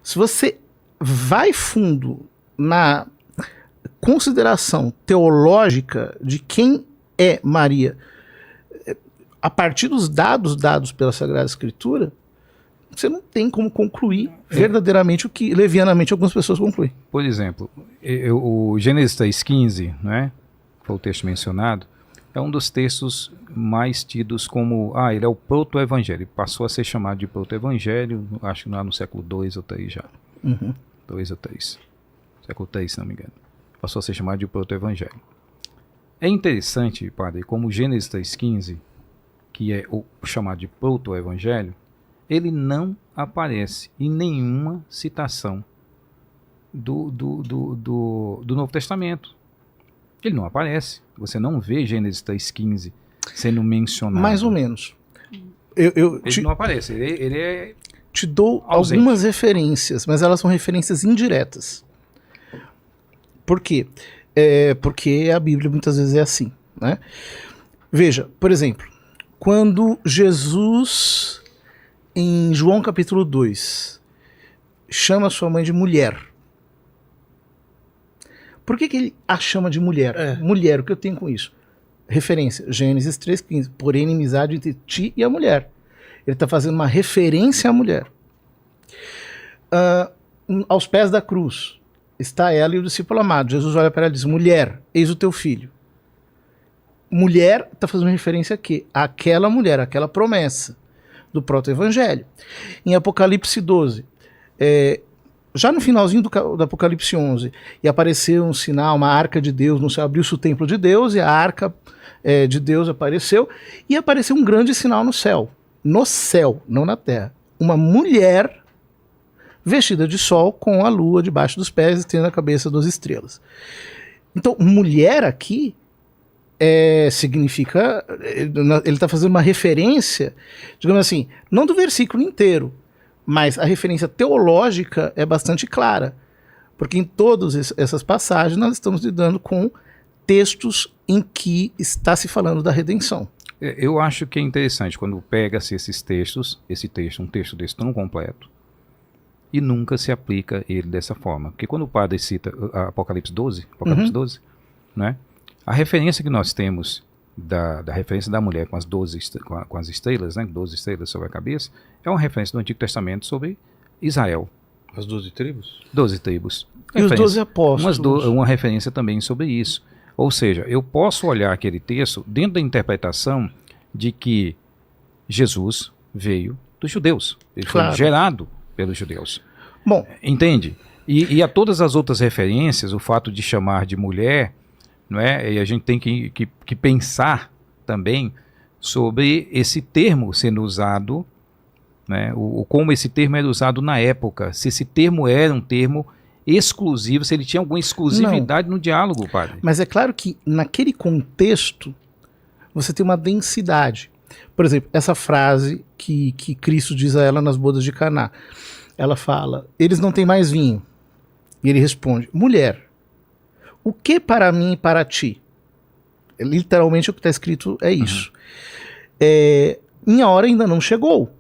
Se você vai fundo na consideração teológica de quem é Maria, a partir dos dados pela Sagrada Escritura, você não tem como concluir verdadeiramente o que levianamente algumas pessoas concluem. Por exemplo, o Gênesis 3,15, né, que foi o texto mencionado, é um dos textos mais tidos como, ele é o proto-evangelho, passou a ser chamado de proto-evangelho, acho que lá no século 2 ou 3 já. 2 ou 3. Século 3, se não me engano. Passou a ser chamado de proto-evangelho. É interessante, padre, como o Gênesis 3,15, que é o chamado de proto-evangelho, ele não aparece em nenhuma citação do Novo Testamento. Ele não aparece. Você não vê Gênesis 3,15 sendo mencionado. Mais ou menos. Ele não aparece. Ele é te dou ausente. Algumas referências, mas elas são referências indiretas. Por quê? Porque a Bíblia muitas vezes é assim, né? Veja, por exemplo, quando Jesus, em João capítulo 2, chama sua mãe de mulher. Por que ele a chama de mulher? Mulher, o que eu tenho com isso? Referência, Gênesis 3,15. Porém, inimizade entre ti e a mulher. Ele está fazendo uma referência à mulher. Aos pés da cruz está ela e o discípulo amado. Jesus olha para ela e diz: mulher, eis o teu filho. Mulher está fazendo referência a quê? Àquela mulher, àquela promessa do proto-evangelho. Em Apocalipse 12, já no finalzinho do Apocalipse 11, e apareceu um sinal, uma arca de Deus no céu, abriu-se o templo de Deus, e a arca de Deus apareceu, e apareceu um grande sinal no céu, não na terra. Uma mulher vestida de sol, com a lua debaixo dos pés e tendo a cabeça 12 estrelas. Então, mulher aqui significa, ele está fazendo uma referência, digamos assim, não do versículo inteiro, mas a referência teológica é bastante clara, porque em todas essas passagens nós estamos lidando com textos em que está se falando da redenção. Eu acho que é interessante quando pega-se esses textos, um texto desse tão completo, e nunca se aplica ele dessa forma. Porque quando o padre cita Apocalipse 12, né, a referência que nós temos da referência da mulher com as 12 com as estrelas, né, 12 estrelas sobre a cabeça, é uma referência do Antigo Testamento sobre Israel. As 12 tribos? 12 tribos. E os 12 apóstolos. Uma referência também sobre isso. Ou seja, eu posso olhar aquele texto dentro da interpretação de que Jesus veio dos judeus. Ele foi gerado pelos judeus. Bom, entende? E a todas as outras referências, o fato de chamar de mulher, não é? E a gente tem que pensar também sobre esse termo sendo usado, né? Como esse termo era usado na época, se esse termo era um termo exclusivo, se ele tinha alguma exclusividade no diálogo, padre. Mas é claro que naquele contexto você tem uma densidade. Por exemplo, essa frase que Cristo diz a ela nas bodas de Caná. Ela fala: eles não têm mais vinho. E ele responde: mulher, o que para mim e para ti? Literalmente o que está escrito é isso. Minha hora ainda não chegou.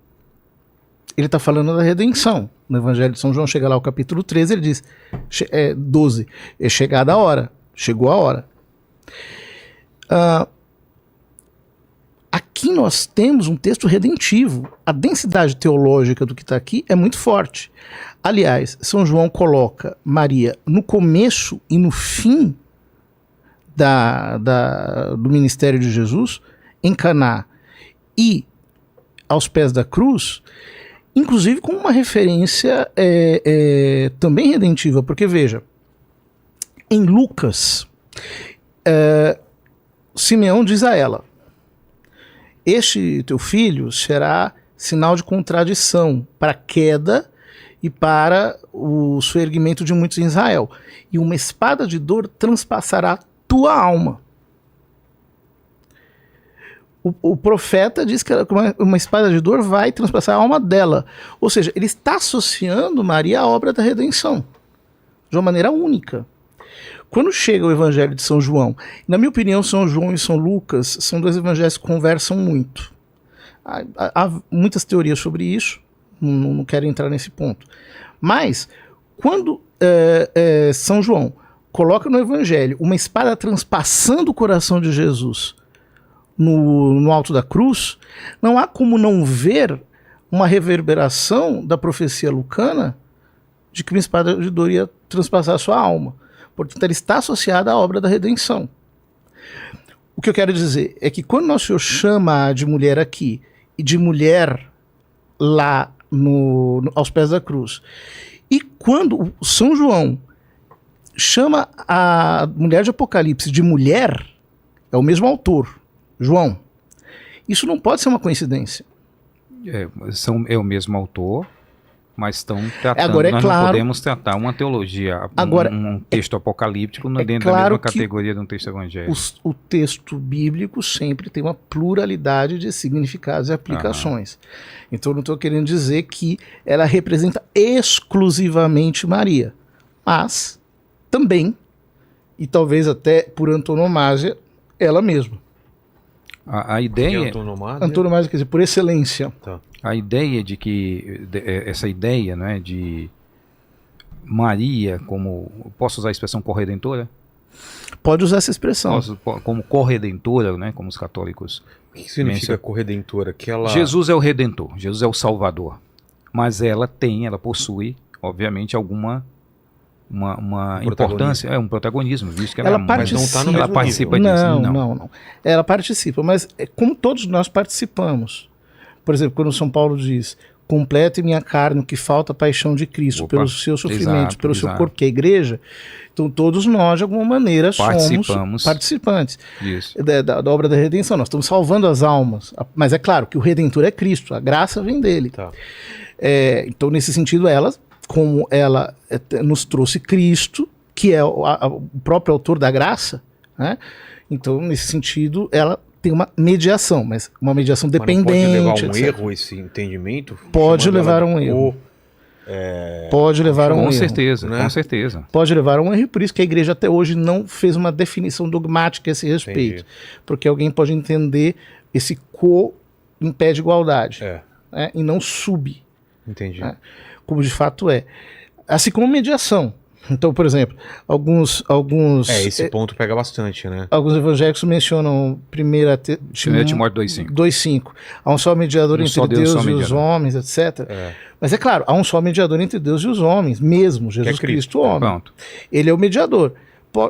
Ele está falando da redenção. No Evangelho de São João, chega lá o capítulo 13, ele diz, 12, é chegada a hora, chegou a hora. Aqui nós temos um texto redentivo. A densidade teológica do que está aqui é muito forte. Aliás, São João coloca Maria no começo e no fim do ministério de Jesus, em Caná e aos pés da cruz, inclusive com uma referência também redentiva, porque veja, em Lucas, Simeão diz a ela: este teu filho será sinal de contradição para a queda e para o soerguimento de muitos em Israel, e uma espada de dor transpassará tua alma. O profeta diz que uma espada de dor vai transpassar a alma dela. Ou seja, ele está associando Maria à obra da redenção de uma maneira única. Quando chega o Evangelho de São João, na minha opinião, São João e São Lucas são dois evangelhos que conversam muito. Há muitas teorias sobre isso, Não quero entrar nesse ponto. Mas, quando São João coloca no Evangelho uma espada transpassando o coração de Jesus no alto da cruz, não há como não ver uma reverberação da profecia lucana de que uma espada de dor ia transpassar a sua alma. Portanto, ela está associada à obra da redenção. O que eu quero dizer é que quando Nosso Senhor chama de mulher aqui e de mulher lá aos pés da cruz, e quando São João chama a mulher de Apocalipse de mulher, é o mesmo autor, João. Isso não pode ser uma coincidência. É o mesmo autor, mas estão tratando. Agora, nós claro, não podemos tratar uma teologia, um texto apocalíptico dentro da mesma categoria de um texto evangélico. O texto bíblico sempre tem uma pluralidade de significados e aplicações. Então, eu não estou querendo dizer que ela representa exclusivamente Maria, mas também, e talvez até por antonomasia, ela mesma. A ideia... Antonomasia quer dizer por excelência. Tá. A ideia de que... essa ideia, né, de Maria como... Posso usar a expressão corredentora? Pode usar essa expressão. Como corredentora, né, como os católicos... O que significa corredentora? Jesus é o Redentor, Jesus é o Salvador. Mas ela possui, obviamente, alguma... uma importância, um protagonismo, visto que ela participa, mas não está no ela participa disso. Não. Ela participa, mas como todos nós participamos. Por exemplo, quando São Paulo diz: complete minha carne o que falta a paixão de Cristo, pelos seus sofrimentos, pelo seu corpo, que é a igreja. Então todos nós, de alguma maneira, somos participantes da obra da redenção. Nós estamos salvando as almas. Mas é claro que o Redentor é Cristo, a graça vem dele. Tá. Então, nesse sentido, como ela nos trouxe Cristo, que é o próprio autor da graça, né? Então, nesse sentido, ela tem uma mediação, mas uma mediação dependente. Mas pode levar a um erro esse entendimento? Pode levar a um erro. Pode levar a um erro. Com certeza, né? Com certeza. Pode levar a um erro, e por isso que a igreja até hoje não fez uma definição dogmática a esse respeito. Entendi. Porque alguém pode entender esse impede igualdade, né? E não sub. Entendi. Né? Como de fato é. Assim como mediação. Então, por exemplo, alguns esse ponto pega bastante, né? Alguns evangélicos mencionam 1 Timóteo 2,5. Há um só mediador entre Deus e os homens, etc. Mas é claro, há um só mediador entre Deus e os homens, mesmo, Jesus Cristo, homem. Pronto. Ele é o mediador.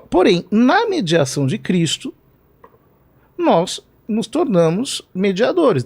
Porém, na mediação de Cristo, nós nos tornamos mediadores.